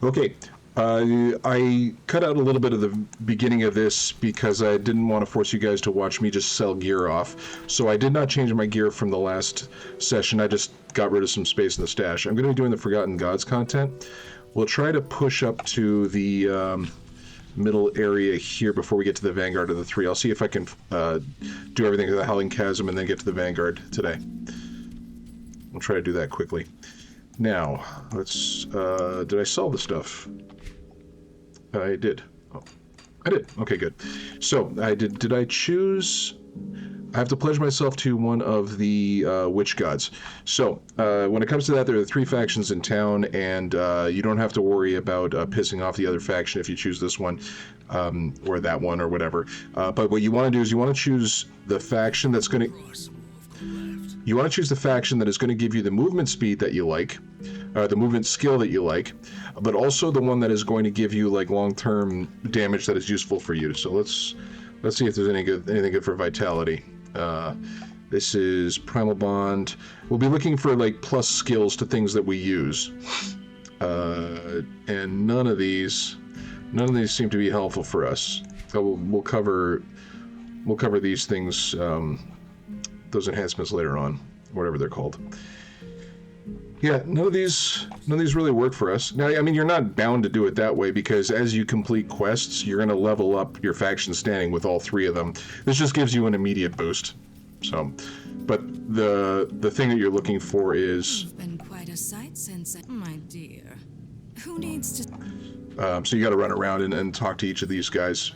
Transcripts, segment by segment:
Okay. I cut out a little bit of the beginning of this because I didn't want to force you guys to watch me just sell gear off. So I did not change my gear from the last session. I just got rid of some space in the stash. I'm going to be doing the Forgotten Gods content. We'll try to push up to the middle area here before we get to the Vanguard of the 3. I'll see if I can do everything to the Howling Chasm and then get to the Vanguard today. I'll try to do that quickly. Now, let's... did I sell the stuff? I did. Oh, I did. Okay, good. So, I did I choose... I have to pledge myself to one of the witch gods. So, when it comes to that, there are 3 factions in town, and you don't have to worry about pissing off the other faction if you choose this one, or that one, or whatever. But what you want to do is you want to choose the faction that's going to... You want to choose the faction that is going to give you the movement speed that you like, the movement skill that you like, but also the one that is going to give you like long-term damage that is useful for you. So let's see if there's anything good for vitality. This is Primal Bond. We'll be looking for like plus skills to things that we use, and none of these seem to be helpful for us. So we'll cover these things. Those enhancements later on, whatever they're called. Yeah, none of these really work for us. Now, I mean, you're not bound to do it that way because as you complete quests, you're going to level up your faction standing with all 3 of them. This just gives you an immediate boost. So, but the thing that you're looking for is... You've been quite a sight since, my dear. Who needs to... so you got to run around and talk to each of these guys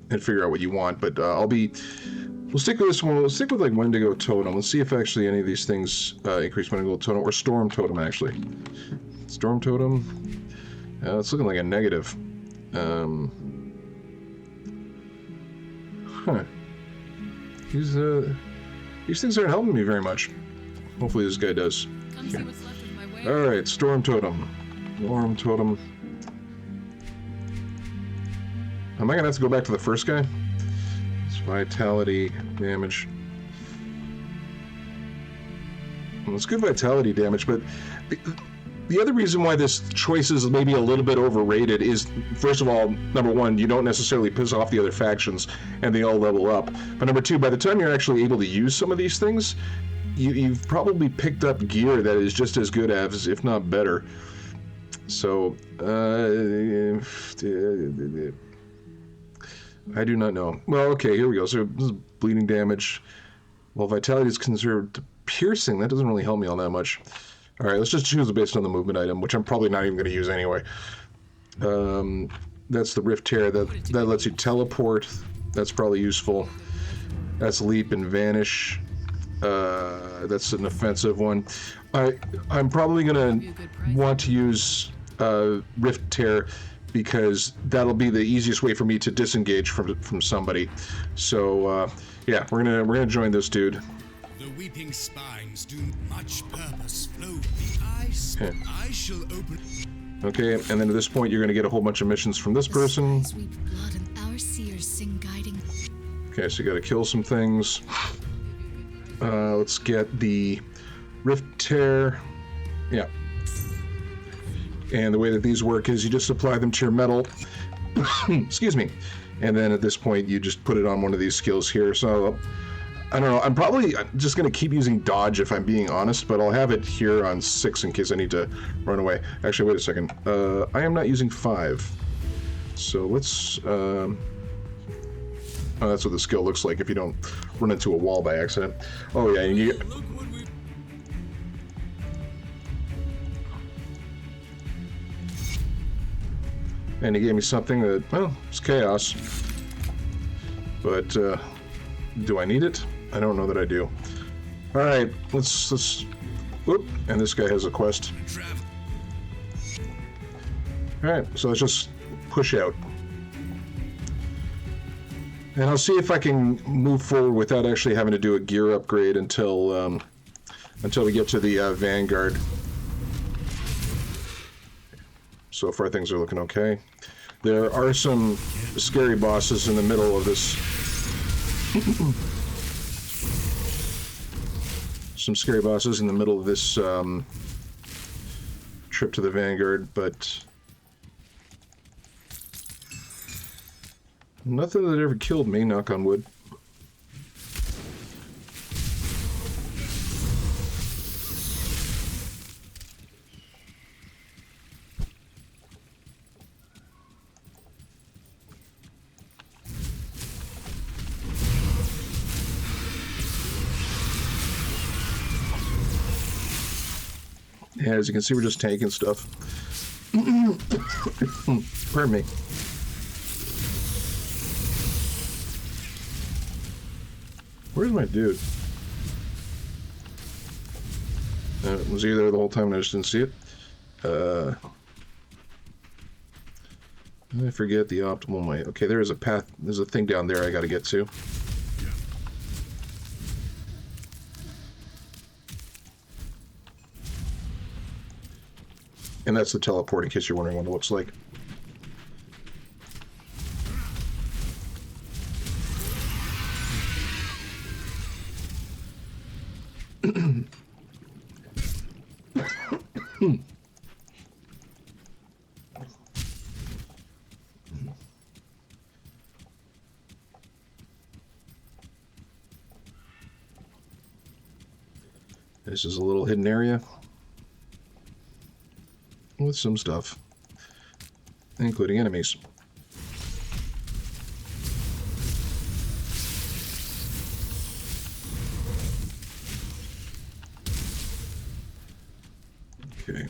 and figure out what you want. But we'll stick with this one. We'll stick with like Wendigo Totem. Let's see if actually any of these things increase Wendigo Totem or Storm Totem actually. Storm Totem. It's looking like a negative. These things aren't helping me very much. Hopefully this guy does. Okay. All right, Storm Totem. Storm Totem. Am I gonna have to go back to the first guy? Vitality damage. Well, it's good vitality damage, but the other reason why this choice is maybe a little bit overrated is, first of all, number one, you don't necessarily piss off the other factions and they all level up. But number two, by the time you're actually able to use some of these things, you've probably picked up gear that is just as good as, if not better. So, I do not know. Well, okay, here we go. So this is bleeding damage. Well, vitality is conserved. Piercing, that doesn't really help me all that much. All right, let's just choose based on the movement item, which I'm probably not even going to use anyway. That's the Rift Tear. That lets you teleport. That's probably useful. That's Leap and Vanish. That's an offensive one. I'm probably going to want to use Rift Tear because that'll be the easiest way for me to disengage from somebody. So yeah, we're gonna join this dude. The weeping spines do much purpose flow. The eyes I shall open. Okay, and then at this point you're gonna get a whole bunch of missions from this person. Okay, so you gotta kill some things. Let's get the Rift Tear. Yeah. And the way that these work is you just apply them to your metal. Excuse me. And then at this point you just put it on one of these skills here. So I don't know, I'm probably just going to keep using dodge if I'm being honest, but I'll have it here on 6 in case I need to run away. Actually, wait a second. I am not using 5. So let's... oh, that's what the skill looks like if you don't run into a wall by accident. Oh yeah, and you get... And he gave me something that, well, it's chaos. But, do I need it? I don't know that I do. Alright, let's... Whoop, and this guy has a quest. Alright, so let's just push out. And I'll see if I can move forward without actually having to do a gear upgrade until we get to the Vanguard. So far things are looking okay. There are some scary bosses in the middle of this. Some scary bosses in the middle of this trip to the Vanguard, but Nothing that ever killed me, knock on wood. Yeah, as you can see, we're just tanking stuff. Pardon me. Where's my dude? Was he there the whole time and I just didn't see it? I forget the optimal way. Okay, there is a path. There's a thing down there I gotta get to. And that's the teleport, in case you're wondering what it looks like. This is a little hidden area with some stuff, including enemies. Okay.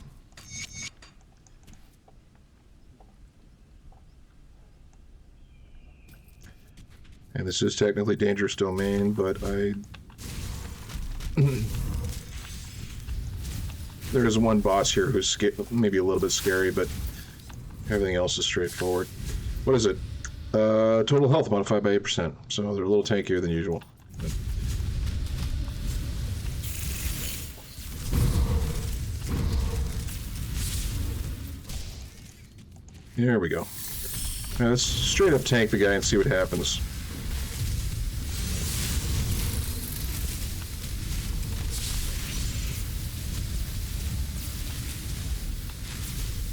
And this is technically dangerous domain, but there is one boss here who's maybe a little bit scary, but everything else is straightforward. What is it? Total health modified by 8%, so they're a little tankier than usual. There we go. Now let's straight up tank the guy and see what happens.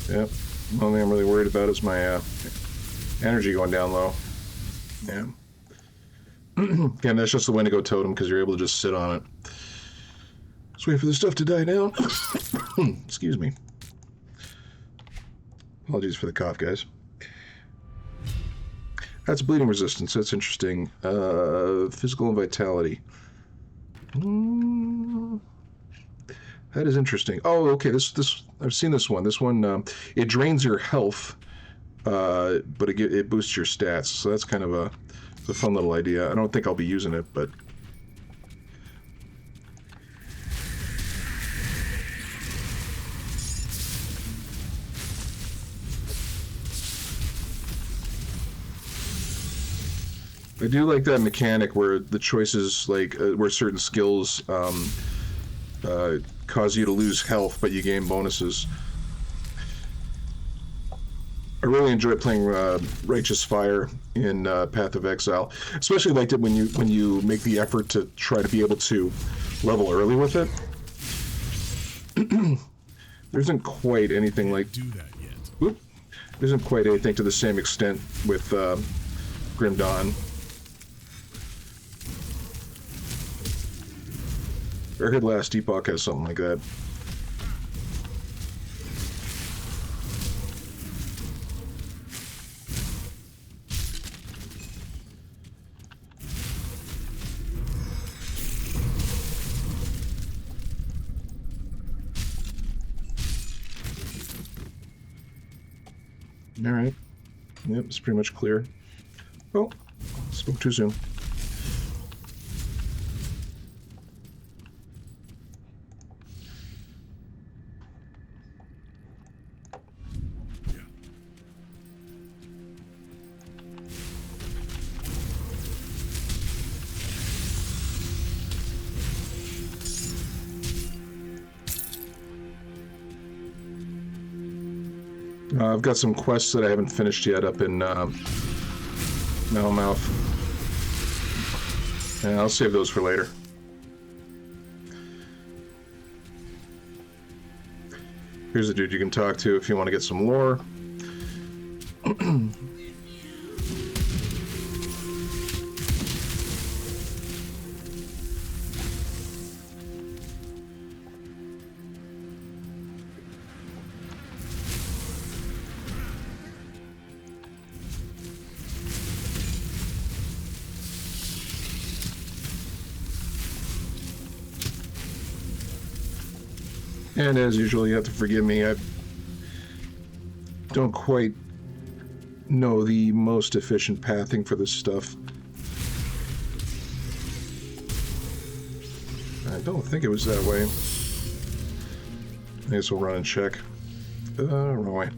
Yep. The only thing I'm really worried about is my energy going down low. Yeah. Again, that's just the Wendigo totem because you're able to just sit on it. Let's wait for the stuff to die down. Excuse me. Apologies for the cough, guys. That's bleeding resistance. That's interesting. Physical and vitality. That is interesting. Oh, okay. This I've seen this one. This one it drains your health, but it boosts your stats. So that's kind of a fun little idea. I don't think I'll be using it, but I do like that mechanic where the choices, like where certain skills cause you to lose health, but you gain bonuses. I really enjoy playing Righteous Fire in Path of Exile. Especially liked it when you make the effort to try to be able to level early with it. There isn't quite anything like. Do that yet? Whoop, there isn't quite anything to the same extent with Grim Dawn. I heard Last Epoch has something like that. All right. Yep, it's pretty much clear. Oh, spoke too soon. I've got some quests that I haven't finished yet up in Malmouth. And I'll save those for later. Here's a dude you can talk to if you want to get some lore. And as usual, you have to forgive me. I don't quite know the most efficient pathing for this stuff. I don't think it was that way. I guess we'll run and check. Wrong way.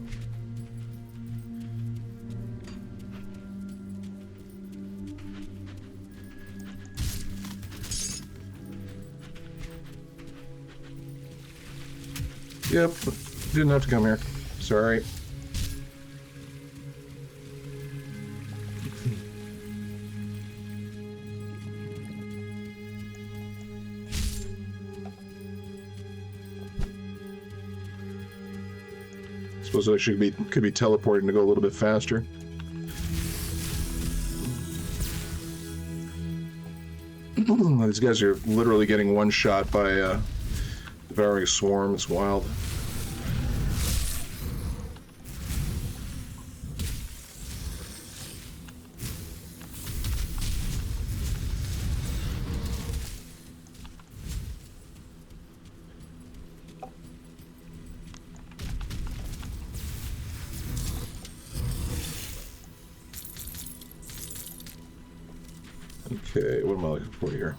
Yep, didn't have to come here. Sorry. Suppose I could be teleporting to go a little bit faster. These guys are literally getting one shot by devouring swarm. It's wild. Okay, what am I looking for here?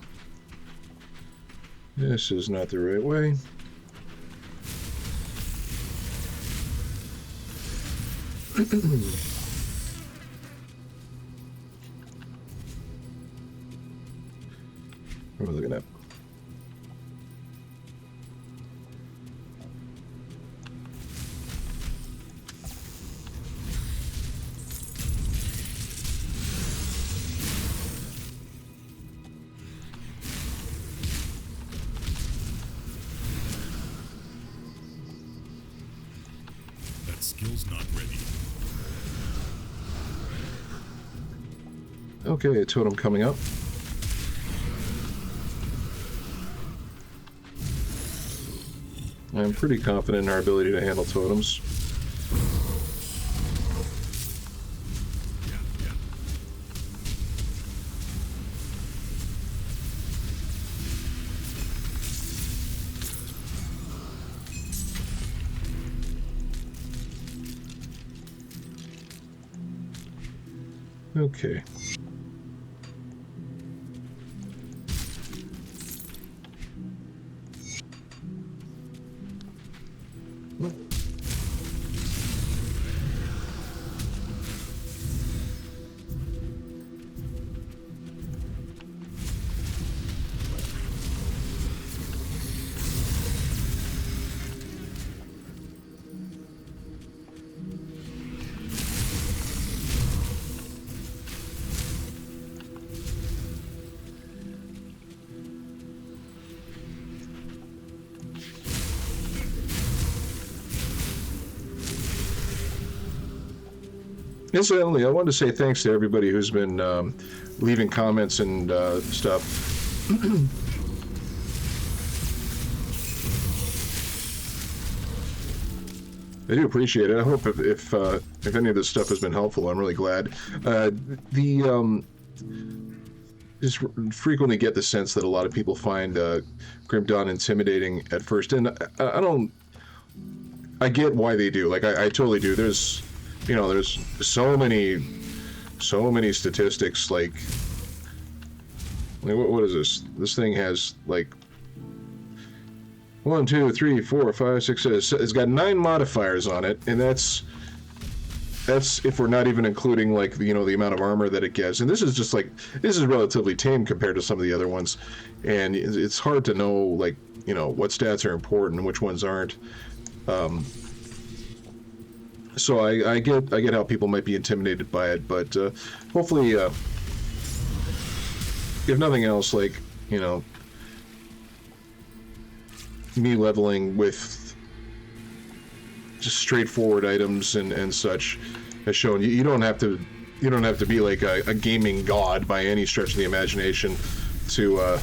This is not the right way. What am I looking at? Skill's not ready. Okay, a totem coming up. I'm pretty confident in our ability to handle totems. Okay. Incidentally, I wanted to say thanks to everybody who's been leaving comments and stuff. I do appreciate it. I hope if any of this stuff has been helpful, I'm really glad. Just frequently get the sense that a lot of people find Grim Dawn intimidating at first, and I get why they do. Like I totally do. There's so many statistics. Like what is this? This thing has like 1, 2, 3, 4, 5, 6, 7. It's got 9 modifiers on it, and that's if we're not even including like the amount of armor that it gets. And this is relatively tame compared to some of the other ones, and it's hard to know like what stats are important and which ones aren't. So I get how people might be intimidated by it, but hopefully, if nothing else, like me leveling with just straightforward items and such has shown you don't have to be like a gaming god by any stretch of the imagination to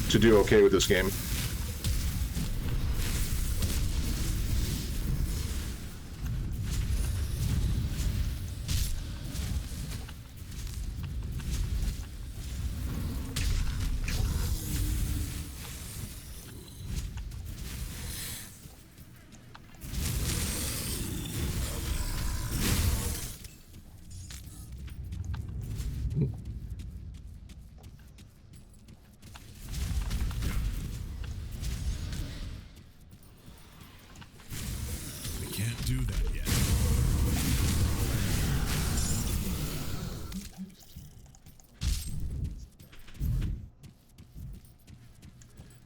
do okay with this game.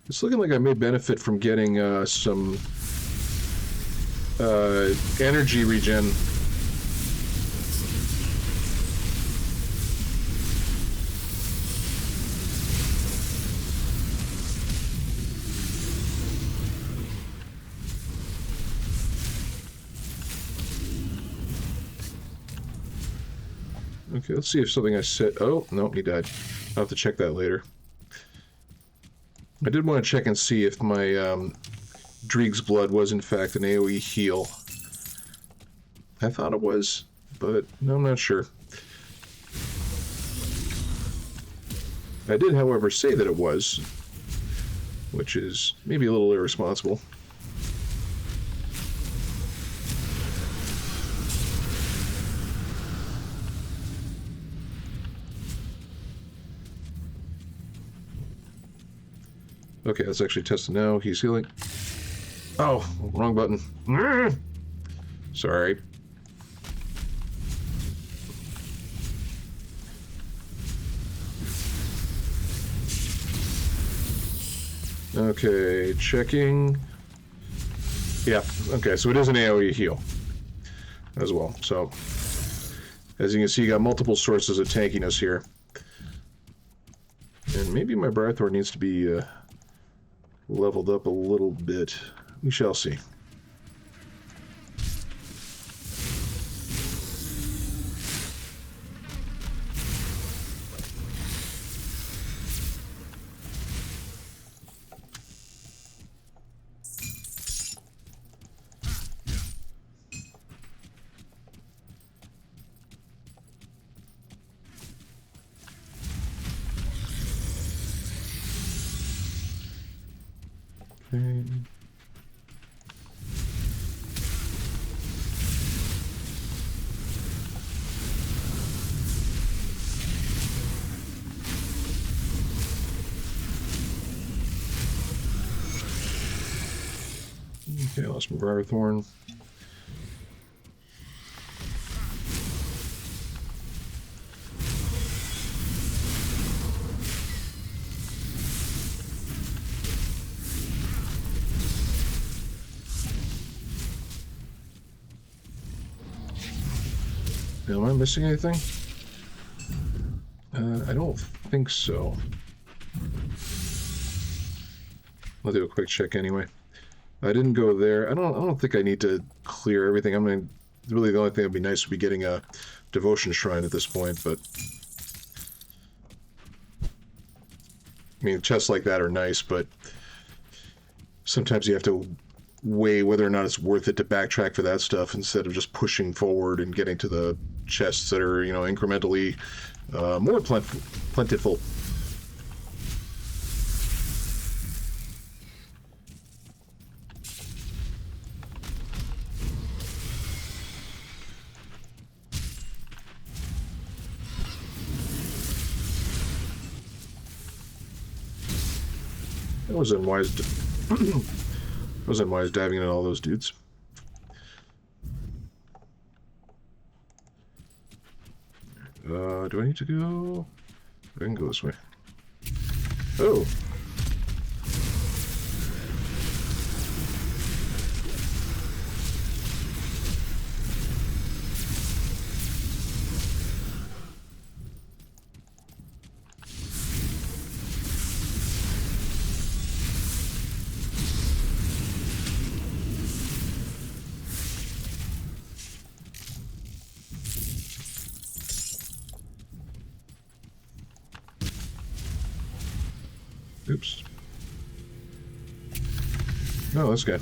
It's looking like I may benefit from getting some energy regen. Okay, let's see if something I said... Oh, no, he died. I'll have to check that later. I did want to check and see if my Dreeg's blood was in fact an AoE heal. I thought it was, but no, I'm not sure. I did, however, say that it was, which is maybe a little irresponsible. Okay, let's actually test it now. He's healing. Oh, wrong button. Sorry. Okay, checking. Yeah, okay, so it is an AoE heal as well. So, as you can see, you got multiple sources of tankiness here. And maybe my Barthor needs to be leveled up a little bit. We shall see. Okay. Okay, I lost my Briarthorn. Am I missing anything? I don't think so. I'll do a quick check anyway. I didn't go there. I don't think I need to clear everything. I mean, really the only thing that'd be nice would be getting a devotion shrine at this point, but I mean, chests like that are nice, but sometimes you have to weigh whether or not it's worth it to backtrack for that stuff instead of just pushing forward and getting to the chests that are, you know, incrementally more plentiful. That was unwise. That was unwise diving into all those dudes. Do I need to go? I can go this way. Oh. Oops. No, this guy.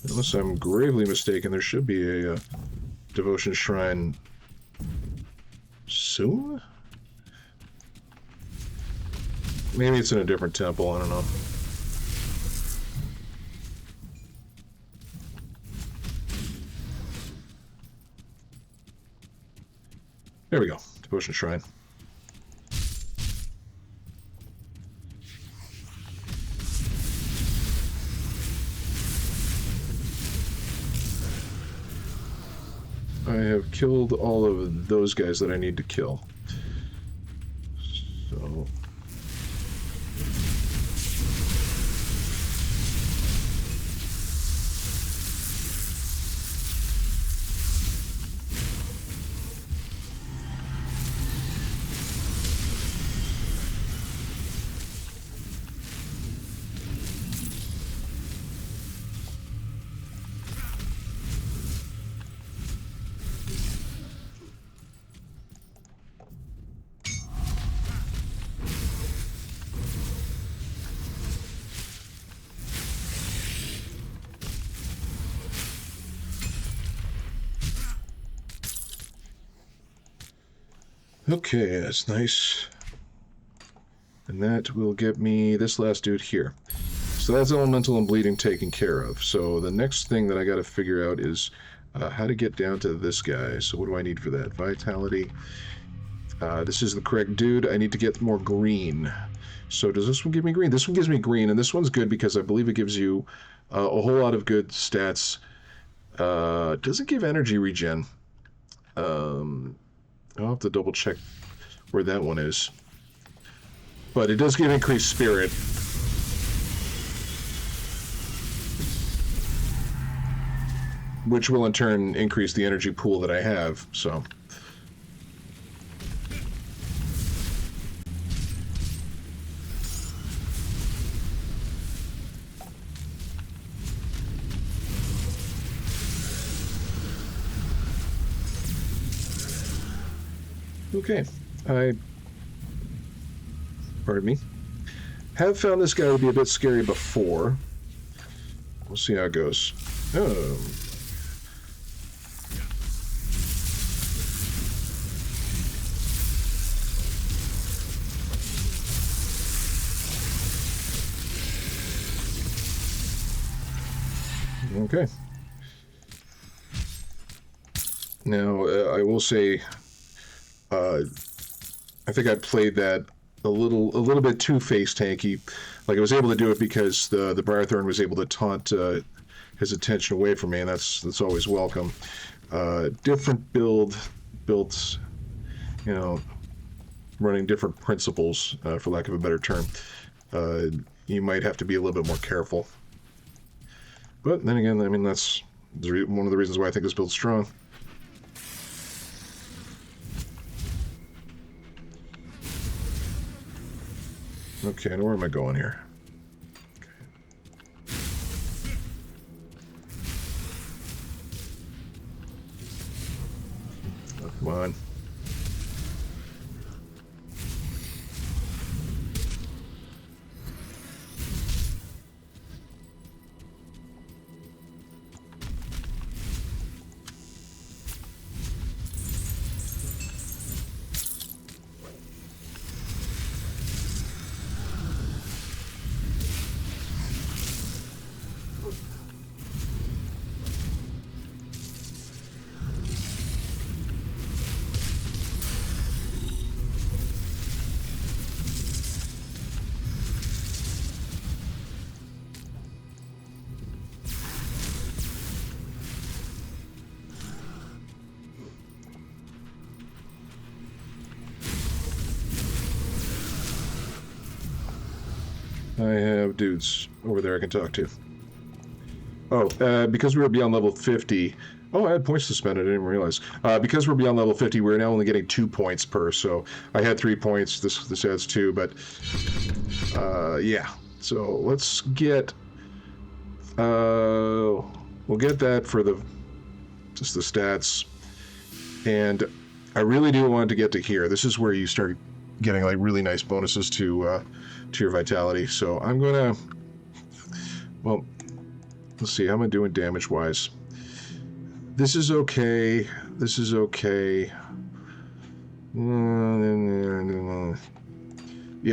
Unless I'm gravely mistaken, there should be a devotion shrine soon? Maybe it's in a different temple, I don't know. There we go. Devotion Shrine. I have killed all of those guys that I need to kill. So... Okay, that's nice. And that will get me this last dude here. So that's elemental and bleeding taken care of. So the next thing that I got to figure out is how to get down to this guy. So what do I need for that? Vitality. This is the correct dude. I need to get more green. So does this one give me green? This one gives me green, and this one's good because I believe it gives you a whole lot of good stats. Doesn't give energy regen. I'll have to double check where that one is. But it does give increased spirit. Which will in turn increase the energy pool that I have, so... Okay, pardon me, have found this guy to be a bit scary before. We'll see how it goes. Oh. Okay. Now, I will say, I think I played that a little bit too face tanky. Like I was able to do it because the Briarthorn was able to taunt his attention away from me, and that's always welcome. Different built, you know, running different principles, for lack of a better term. You might have to be a little bit more careful. But then again, I mean, that's one of the reasons why I think this build's strong. Okay, and where am I going here? Okay. Oh, come on. I have dudes over there I can talk to. Oh, because we were beyond level 50... Oh, I had points suspended, I didn't realize. Because we're beyond level 50, we're now only getting 2 points per, so I had 3 points, this adds 2, but... yeah. So, let's get... we'll get that for just the stats. And I really do want to get to here. This is where you start getting, like, really nice bonuses to your vitality. So, I'm gonna... Well... Let's see, how am I doing damage-wise? This is okay. This is okay. Yeah,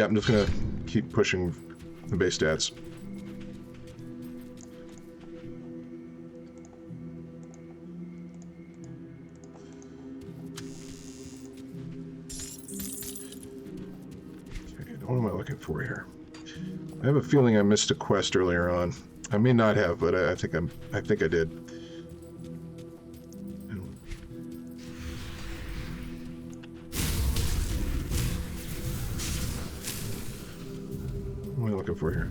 I'm just gonna keep pushing the base stats. What am I looking for here? I have a feeling I missed a quest earlier on. I may not have, but I think I did. What am I looking for here?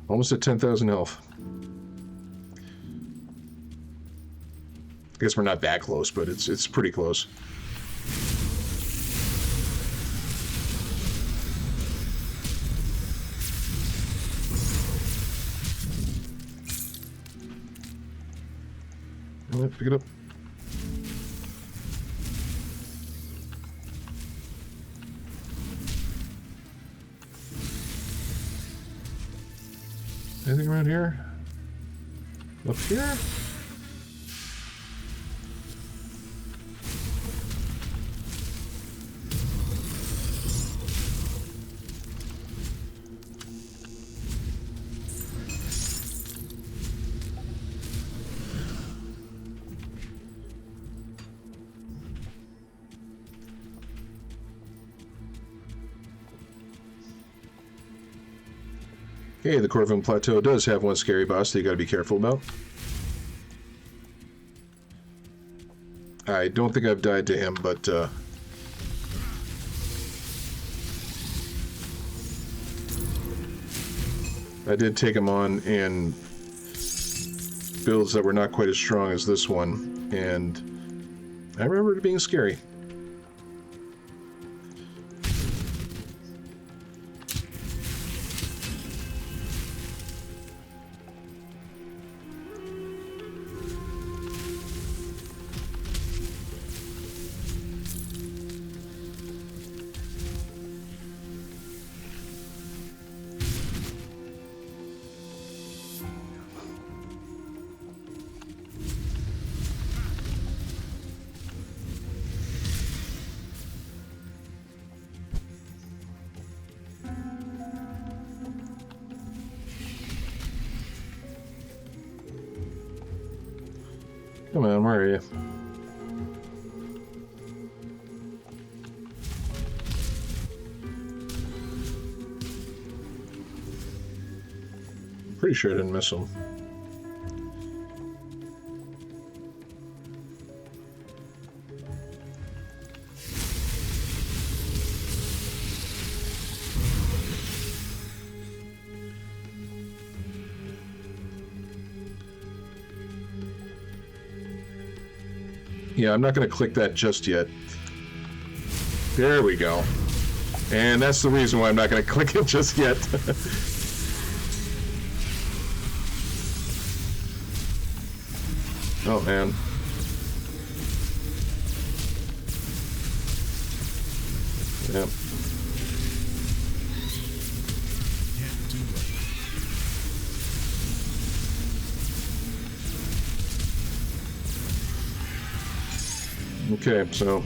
Almost at 10,000 health. I guess we're not that close, but it's pretty close. Let's pick it up. Anything around here? Up here? Okay, the Corvin Plateau does have one scary boss that you gotta be careful about. I don't think I've died to him, but I did take him on in builds that were not quite as strong as this one, and I remember it being scary. Come on, where are you? Pretty sure I didn't miss him. Yeah, I'm not going to click that just yet. There we go. And that's the reason why I'm not going to click it just yet. Oh, man. Yep. Okay, so...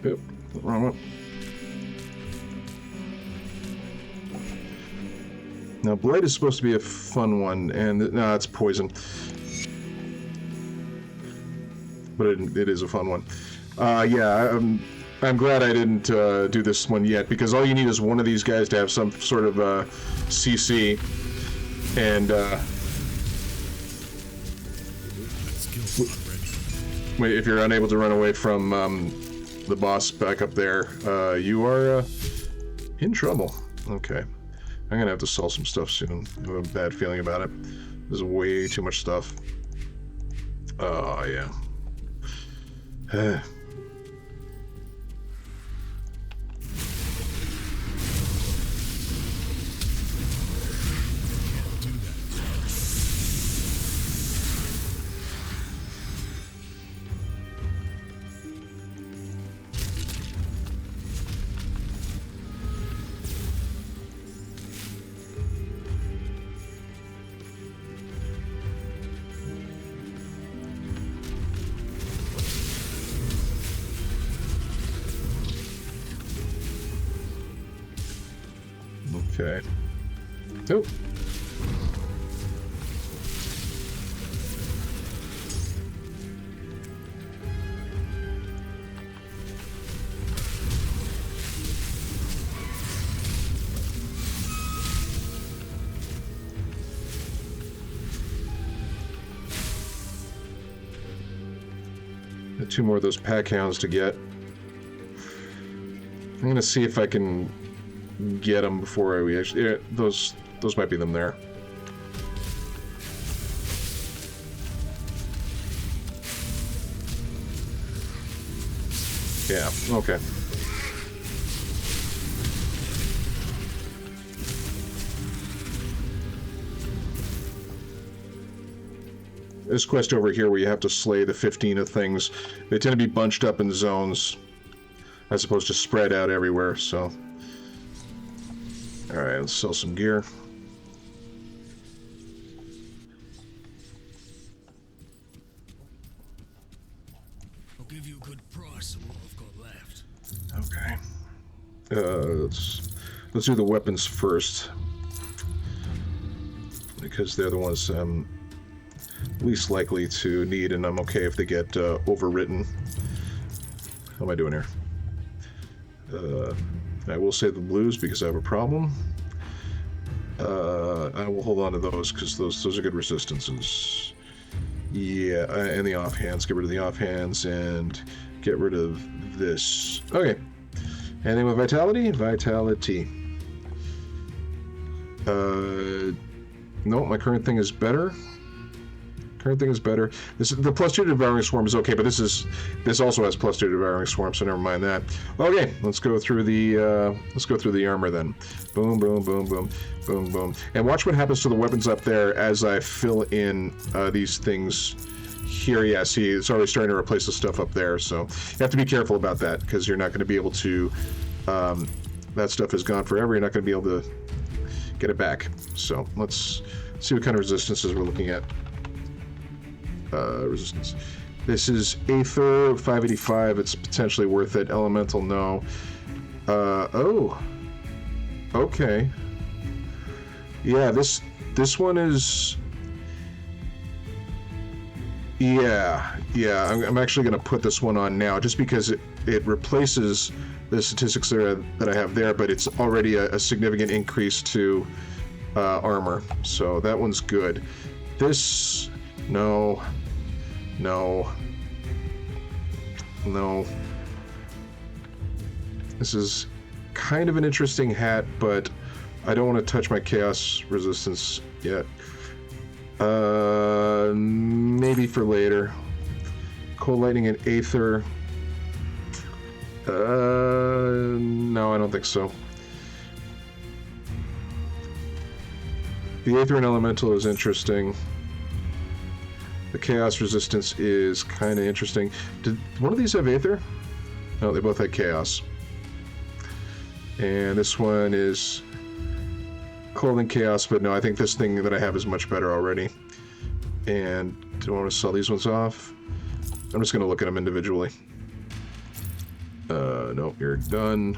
Oop, wrong one. Now, Blight is supposed to be a fun one, and... No, it's poison. But it is a fun one. Yeah, I'm glad I didn't do this one yet, because all you need is one of these guys to have some sort of CC, and... if you're unable to run away from the boss back up there, you are in trouble. Okay. I'm gonna have to sell some stuff soon. I have a bad feeling about it. There's way too much stuff. Oh, yeah. Okay. Oh. Got 2 more of those pack hounds to get. I'm gonna see if I can get them before we actually... Yeah, those might be them there. Yeah, okay. This quest over here where you have to slay the 15 of things, they tend to be bunched up in zones as opposed to spread out everywhere, so... Alright, let's sell some gear. I'll give you a good price on what I've got left. Okay. Let's do the weapons first. Because they're the ones I'm least likely to need, and I'm okay if they get overwritten. How am I doing here? I will save the blues because I have a problem. I will hold on to those because those are good resistances. Yeah, and the offhands. Get rid of the offhands and get rid of this. Okay. Anything with vitality? Vitality. No, my current thing is better. Current thing is better. This is the +2 to devouring swarm is okay, but this also has +2 to devouring swarm, so never mind that. Okay, let's go through the armor then. Boom, boom, boom, boom, boom, boom, and watch what happens to the weapons up there as I fill in these things here. Yeah, see, it's already starting to replace the stuff up there, so you have to be careful about that because you're not going to be able to. That stuff is gone forever. You're not going to be able to get it back. So let's see what kind of resistances we're looking at. Resistance. This is Aether, 585. It's potentially worth it. Elemental, no. Oh. Okay. Yeah, this one is... Yeah. I'm actually going to put this one on now, just because it replaces the statistics that I have there, but it's already a significant increase to armor. So that one's good. This... No. This is kind of an interesting hat, but I don't want to touch my chaos resistance yet. Maybe for later. Cold lightning and aether. No, I don't think so. The aether and elemental is interesting. The chaos resistance is kind of interesting. Did one of these have aether? No, they both had chaos. And this one is clothing chaos, but no, I think this thing that I have is much better already. And do I want to sell these ones off? I'm just going to look at them individually. Nope, you're done.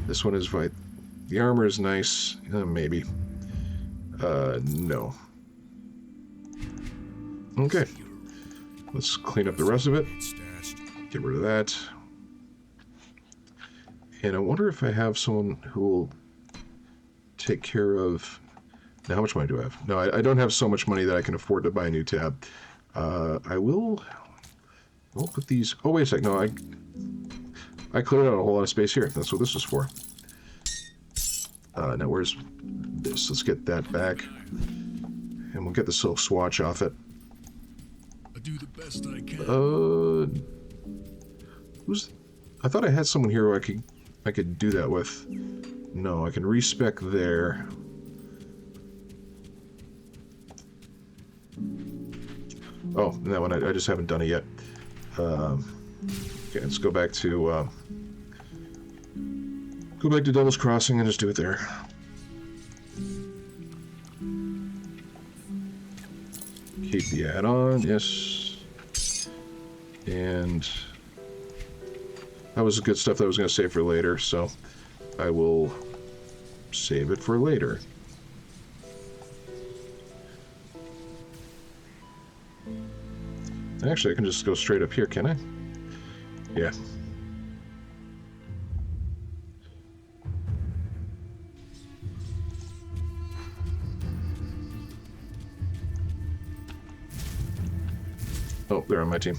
This one is the armor is nice. Maybe. No. Okay. Let's clean up the rest of it. Get rid of that. And I wonder if I have someone who will take care of... Now, how much money do I have? No, I don't have so much money that I can afford to buy a new tab. I will put these... Oh, wait a sec. No, I cleared out a whole lot of space here. That's what this is for. Now, where's this? Let's get that back. And we'll get the silk swatch off it. I do the best I can. I thought I had someone here who I could do that with. No, I can respec there. Oh, that one I just haven't done it yet. Okay, let's go back to Devil's Crossing and just do it there. Keep the add-on, yes. And that was good stuff that I was going to save for later, so I will save it for later. Actually, I can just go straight up here, can I? Yeah. Oh, they're on my team.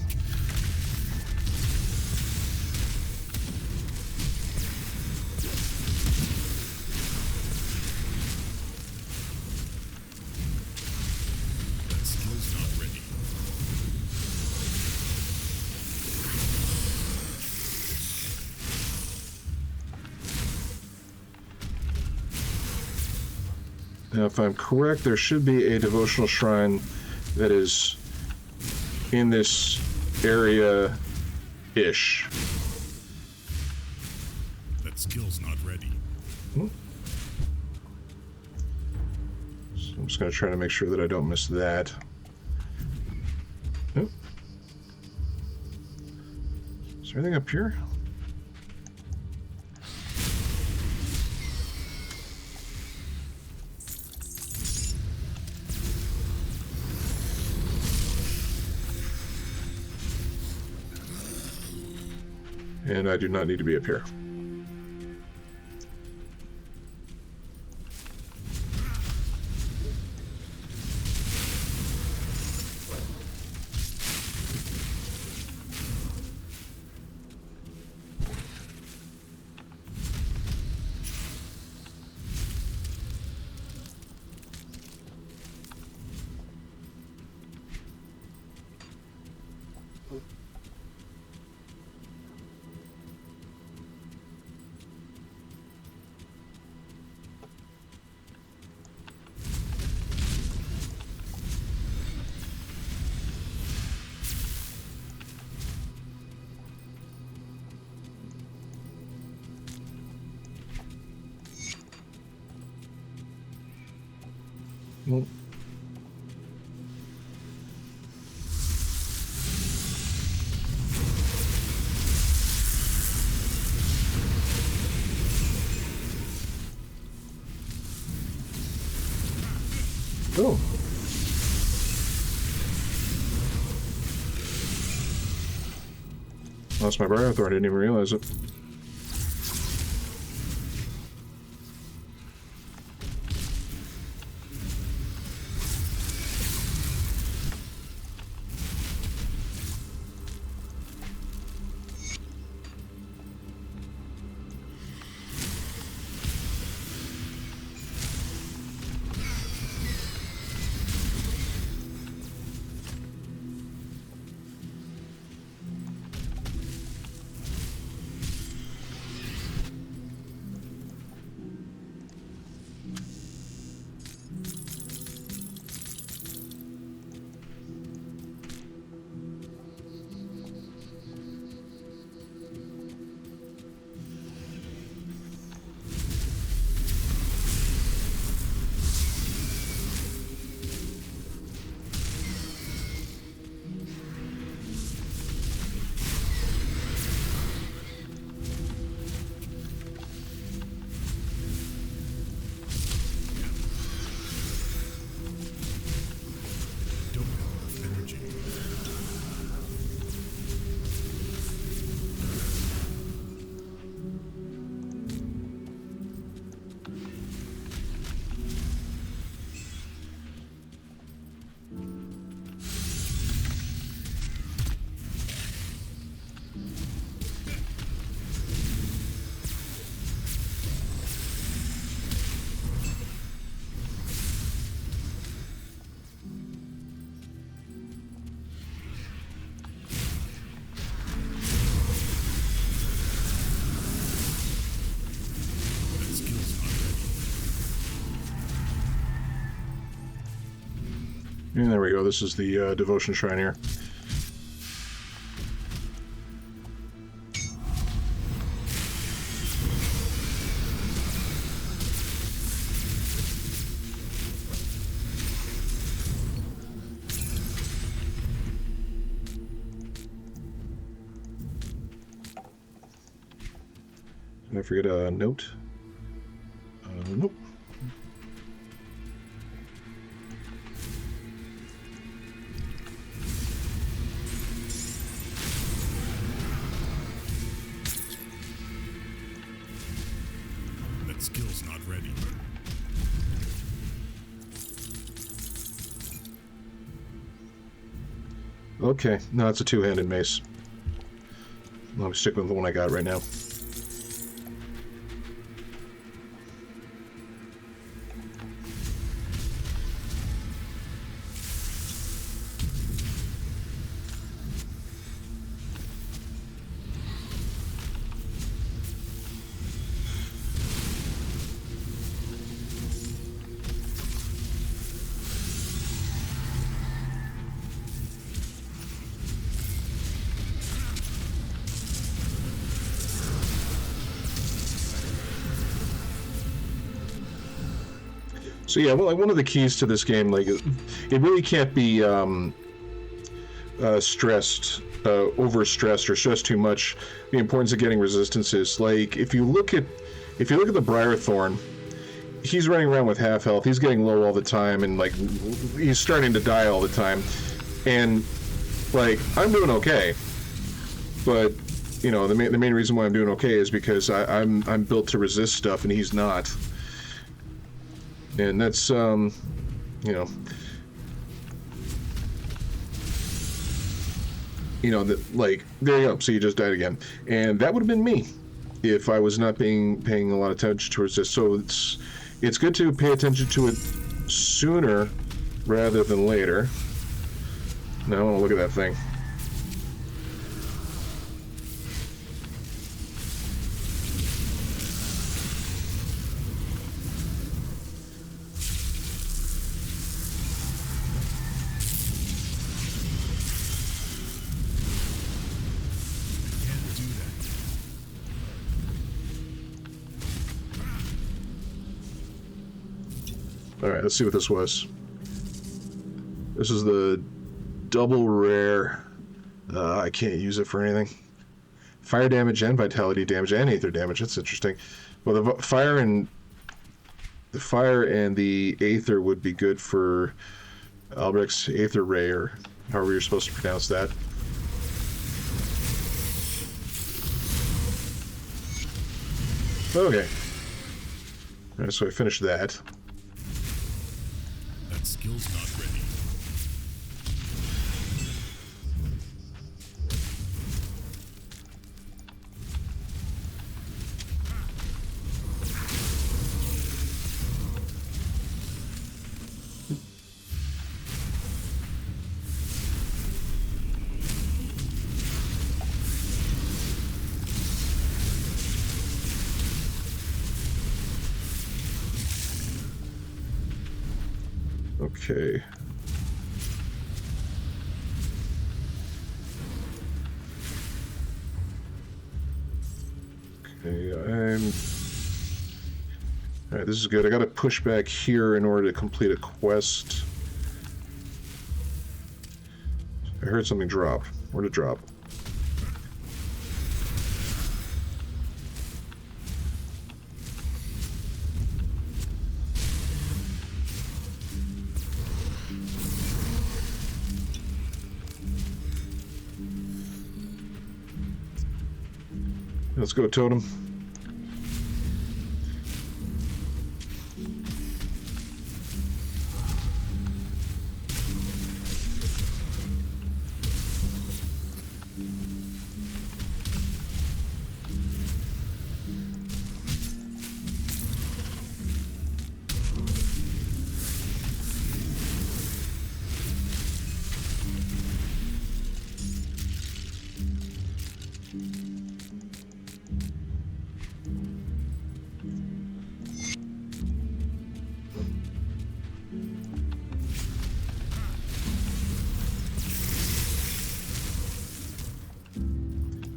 Now, if I'm correct, there should be a devotional shrine that is in this area-ish. That skill's not ready. So I'm just going to try to make sure that I don't miss that. Oh. Is there anything up here? And I do not need to be up here. Well, oh. Lost my bar authority, I didn't even realize it. Don't have enough energy. That skill's not ready. And there we go. This is the devotion shrine here. Did I forget a note? Nope. That skill's not ready. Okay, no, it's a two-handed mace. I'm sticking with the one I got right now. So yeah, well, like one of the keys to this game, like it really can't be stressed, overstressed, or stressed too much. The importance of getting resistances. Like if you look at the Briarthorn, he's running around with half health. He's getting low all the time, and like he's starting to die all the time. And like I'm doing okay, but you know the main reason why I'm doing okay is because I'm built to resist stuff, and he's not. And that's, you know, like, there you go. So you just died again. And that would have been me if I was not paying a lot of attention towards this. So it's good to pay attention to it sooner rather than later. Now I want to look at that thing. Alright, let's see what this was. This is the double rare. I can't use it for anything. Fire damage and vitality damage and aether damage. That's interesting. Well, the fire and the aether would be good for Albrecht's Aether Ray, or however you're supposed to pronounce that. Okay. Alright, so I finished that. That skill's not ready. Okay. Okay, Alright, this is good. I gotta push back here in order to complete a quest. I heard something drop. Where'd it drop? Let's go, Totem.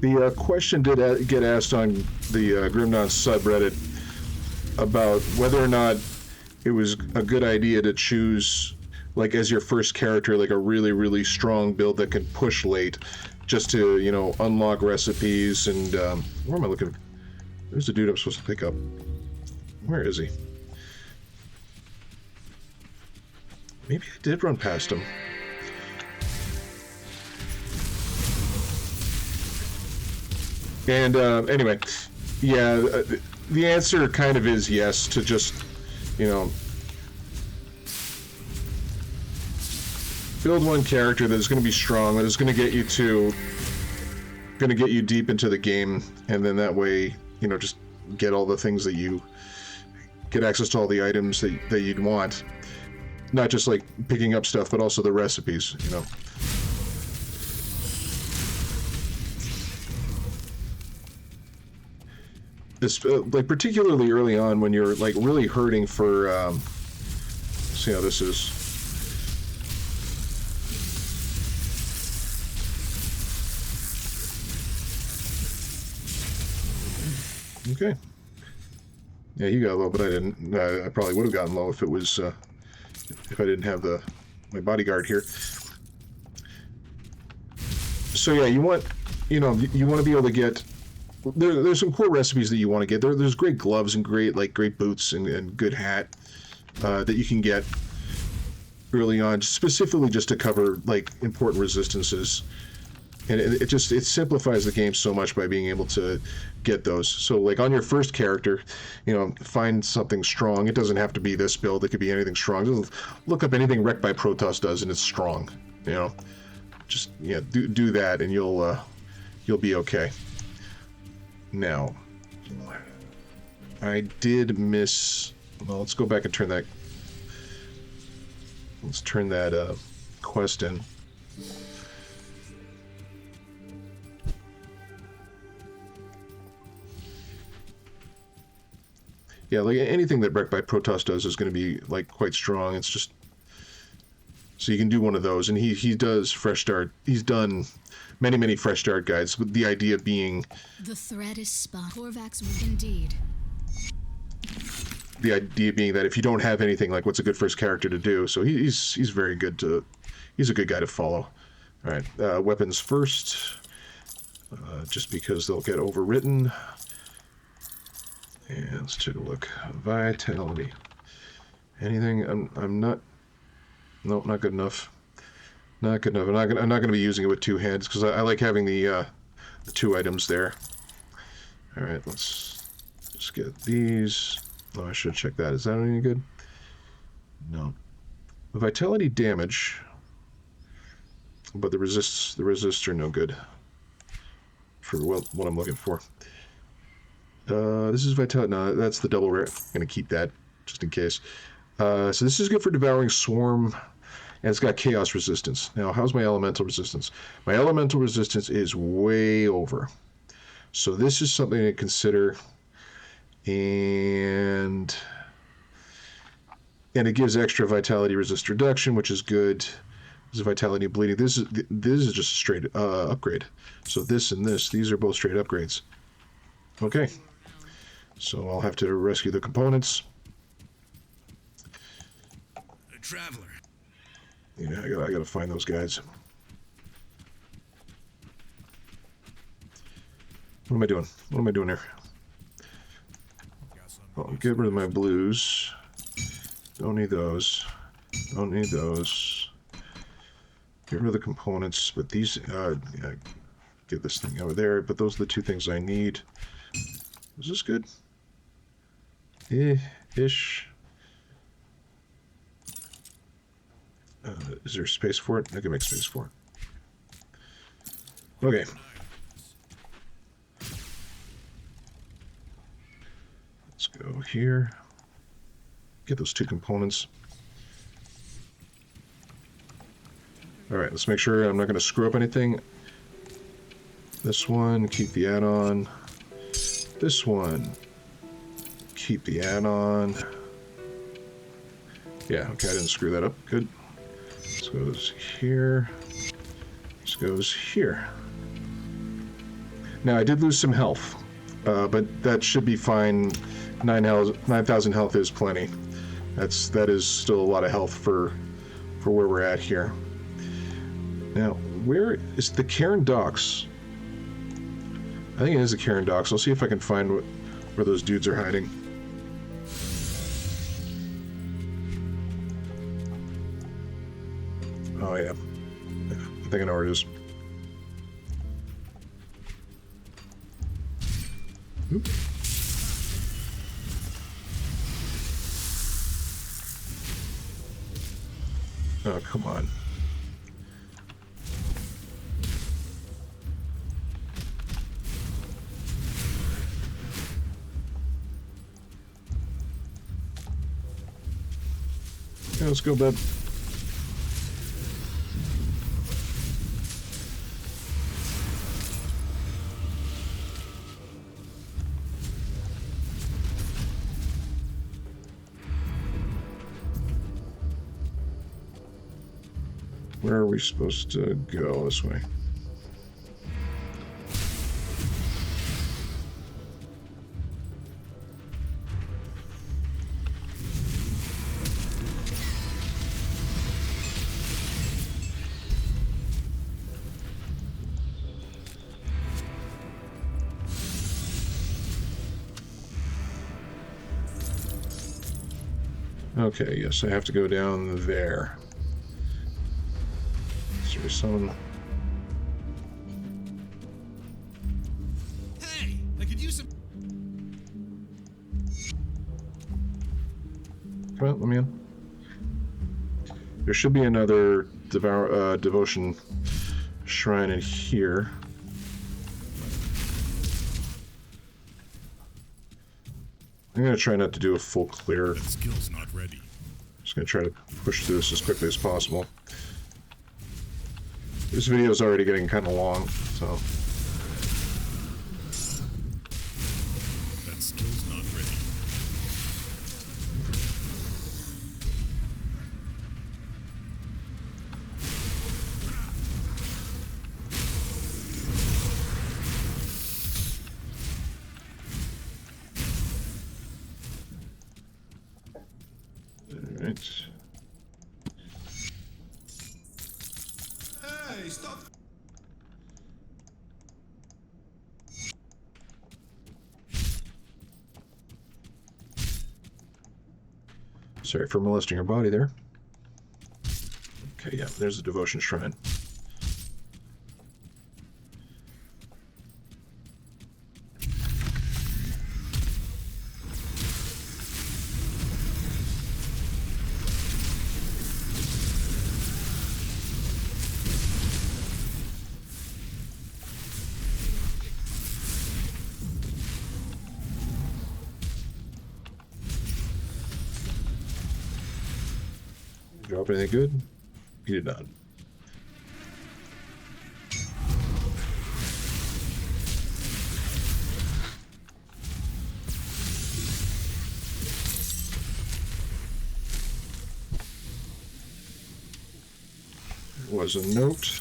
The question did get asked on the Grimnon subreddit about whether or not it was a good idea to choose, like, as your first character, like a really, really strong build that can push late, just to, you know, unlock recipes and, where am I looking? There's the dude I'm supposed to pick up. Where is he? Maybe I did run past him. And anyway, yeah, the answer kind of is yes, to just, you know, build one character that is going to be strong, that is going to get you deep into the game, and then that way, you know, just get all the things that you get access to all the items that you'd want, not just like picking up stuff, but also the recipes, you know. This, like, particularly early on when you're like really hurting for see how this is. Okay. Yeah, you got low, but I didn't. I probably would have gotten low if it was if I didn't have my bodyguard here. So yeah, you want you want to be able to get. There's some cool recipes that you want to get. There's great gloves and great boots and good hat that you can get early on, specifically just to cover like important resistances. And it simplifies the game so much by being able to get those. So like on your first character, find something strong. It doesn't have to be this build. It could be anything strong. Just look up anything Wrecked by Protoss does, and it's strong. Just do that, and you'll be okay. Now, I did miss. Well, let's go back and turn that. Let's turn that quest in. Yeah, like anything that Wrecked by Protoss does is going to be like quite strong. It's just so you can do one of those, and he does fresh start. He's done many fresh start guides, with the idea being the threat is spun. Korvax indeed. The idea being that if you don't have anything, like what's a good first character to do? So he's very good to. He's a good guy to follow. All right, weapons first, just because they'll get overwritten. And let's take a look. Vitality. Anything? I'm not. Nope, not good enough. Not good enough. I'm not gonna be using it with two hands because I like having the two items there. All right, let's just get these. Oh, I should check that. Is that any good? No. Vitality damage, but the resists are no good for what I'm looking for. This is vitality. No, that's the double rare. I'm gonna keep that just in case. So this is good for devouring swarm, and it's got chaos resistance. Now, how's my elemental resistance? My elemental resistance is way over. So this is something to consider, and it gives extra vitality resist reduction, which is good. This is vitality and bleeding. This is just a straight upgrade. So this and these are both straight upgrades. Okay. So I'll have to rescue the components. A traveler. Yeah, I gotta find those guys. What am I doing? What am I doing here? Oh, get rid of my blues. Don't need those. Don't need those. Get rid of the components, but these, yeah, get this thing over there, but those are the two things I need. Is this good? Ish. Is there space for it? I can make space for it. Okay. Let's go here. Get those two components. All right, let's make sure I'm not going to screw up anything. This one, keep the add-on. This one, keep the add-on. Yeah, okay, I didn't screw that up. Good. This goes here. This goes here. Now, I did lose some health, but that should be fine. 9,000 health is plenty. That is still a lot of health for where we're at here. Now, where is the Cairn Docks? I think it is the Cairn Docks. I'll see if I can find where those dudes are hiding. Oh, yeah. I think I know where it is. Oop. Oh, come on. Yeah, let's go, bud. Where are we supposed to go? This way. Okay, yes, I have to go down there. Is there some... Hey, I could use some. Come on, let me in. There should be another devotion shrine in here. I'm going to try not to do a full clear. That skill's not ready. Just going to try to push through this as quickly as possible. This video is already getting kind of long, so... That skill's not ready. Alright. Hey, stop. Sorry for molesting your body there. Okay, yeah, there's the devotion shrine. Drop anything good? He did not. There was a note.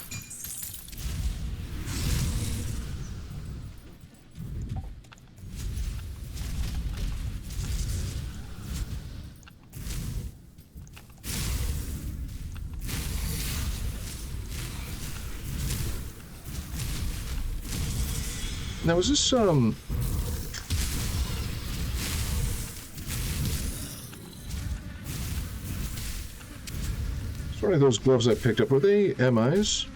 Now, is this, it's one of those gloves I picked up. Were they MIs?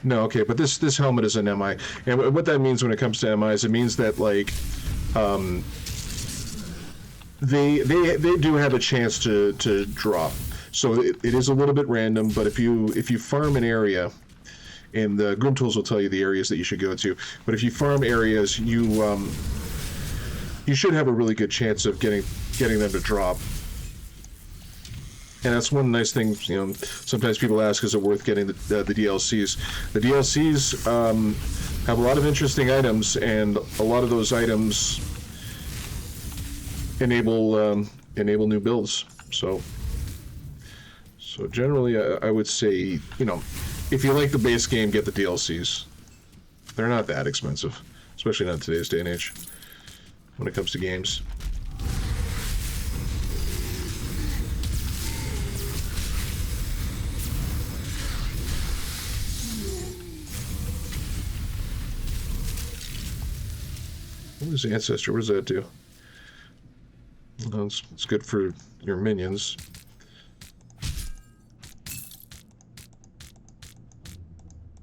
No, okay, but this helmet is an MI. And what that means when it comes to MIs, it means that, like, they do have a chance to drop. So it is a little bit random, but if you farm an area, and the Grim Tools will tell you the areas that you should go to. But if you farm areas, you should have a really good chance of getting them to drop. And that's one nice thing. You know, sometimes people ask, is it worth getting the DLCs? The DLCs have a lot of interesting items, and a lot of those items enable new builds. So generally, I would say, you know, if you like the base game, get the DLCs. They're not that expensive, especially not in today's day and age when it comes to games. What is Ancestor? What does that do? Well, it's good for your minions.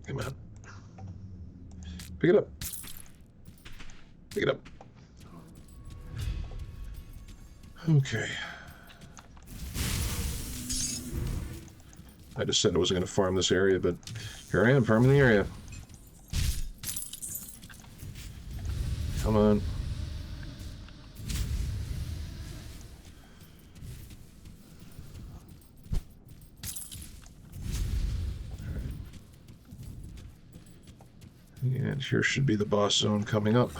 Come on. Pick it up. Pick it up. Okay. I just said I wasn't going to farm this area, but here I am farming the area. Come on. And here should be the boss zone coming up.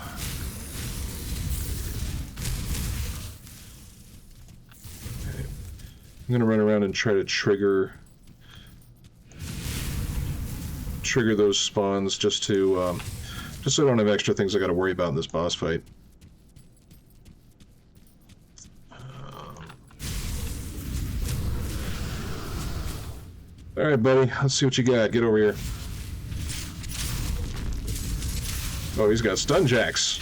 Okay. I'm going to run around and try to trigger those spawns just so I don't have extra things I got to worry about in this boss fight. All right, buddy. Let's see what you got. Get over here. Oh, he's got stun jacks.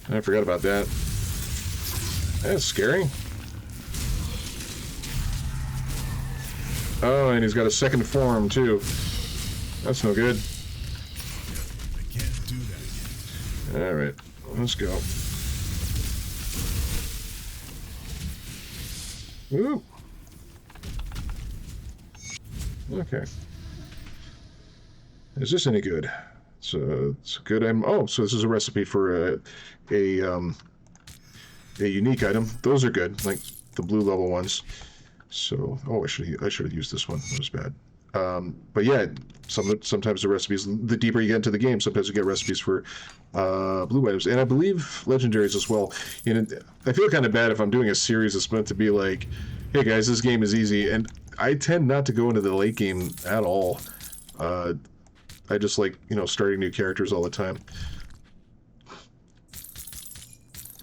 I forgot about that. That's scary. Oh, and he's got a second form, too. That's no good. I can't do that yet. Alright, let's go. Ooh. Okay. Is this any good? It's a good item. Oh, so this is a recipe for a unique item. Those are good, like the blue level ones. So, oh, I should have used this one. That was bad. But yeah, sometimes the recipes, the deeper you get into the game, sometimes you get recipes for blue items, and I believe legendaries as well. You know, I feel kind of bad if I'm doing a series that's meant to be like, hey guys, this game is easy, and I tend not to go into the late game at all. I just like, you know, starting new characters all the time.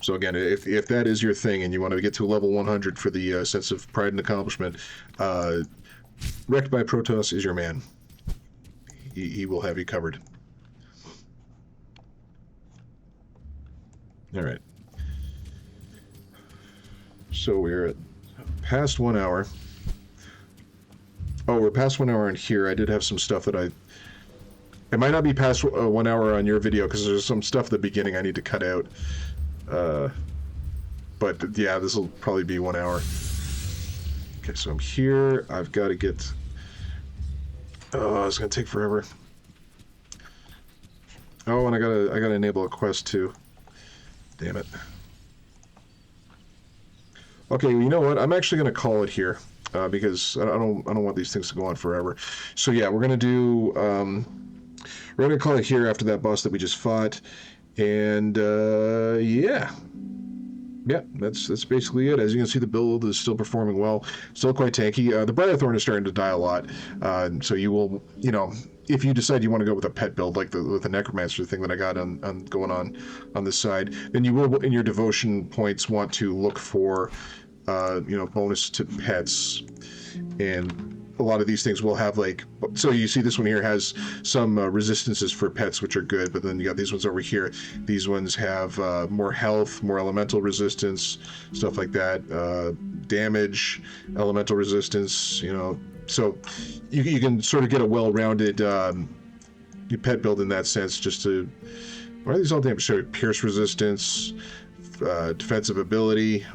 So again, if that is your thing and you want to get to level 100 for the sense of pride and accomplishment, Wrecked by Protoss is your man. He will have you covered. Alright. So we're at past 1 hour. Oh, we're past 1 hour in here. I did have some stuff that it might not be past 1 hour on your video because there's some stuff at the beginning I need to cut out. But yeah, this will probably be 1 hour. Okay, so I'm here. I've got to get... Oh, it's gonna take forever. Oh, and I gotta enable a quest too. Damn it. Okay, well, you know what? I'm actually gonna call it here because I don't want these things to go on forever. So yeah, we're gonna do. We're gonna call it here after that boss that we just fought, and yeah. Yeah, that's basically it. As you can see, the build is still performing well, still quite tanky. The Briarthorn is starting to die a lot, so you will, you know, if you decide you want to go with a pet build like with the Necromancer thing that I got on going on this side, then you will, in your devotion points, want to look for, you know, bonus to pets, and a lot of these things will have like, so you see this one here has some resistances for pets, which are good, but then you got these ones over here. These ones have more health, more elemental resistance, stuff like that, damage, elemental resistance, you know, so you can sort of get a well-rounded pet build in that sense. Just to, why are these all damage? So pierce resistance, defensive ability.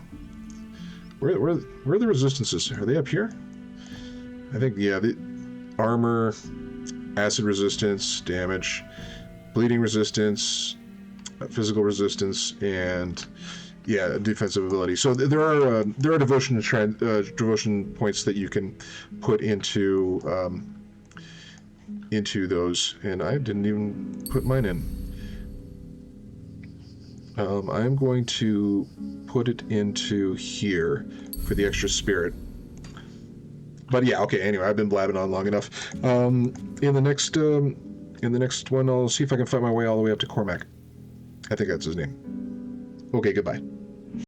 Where are the resistances? Are they up here? I think, yeah, the armor, acid resistance, damage, bleeding resistance, physical resistance, and yeah, defensive ability. So there are devotion points that you can put into those, and I didn't even put mine in. I'm going to put it into here for the extra spirit. But yeah, okay, anyway, I've been blabbing on long enough. In the next one, I'll see if I can find my way all the way up to Cormac. I think that's his name. Okay, goodbye.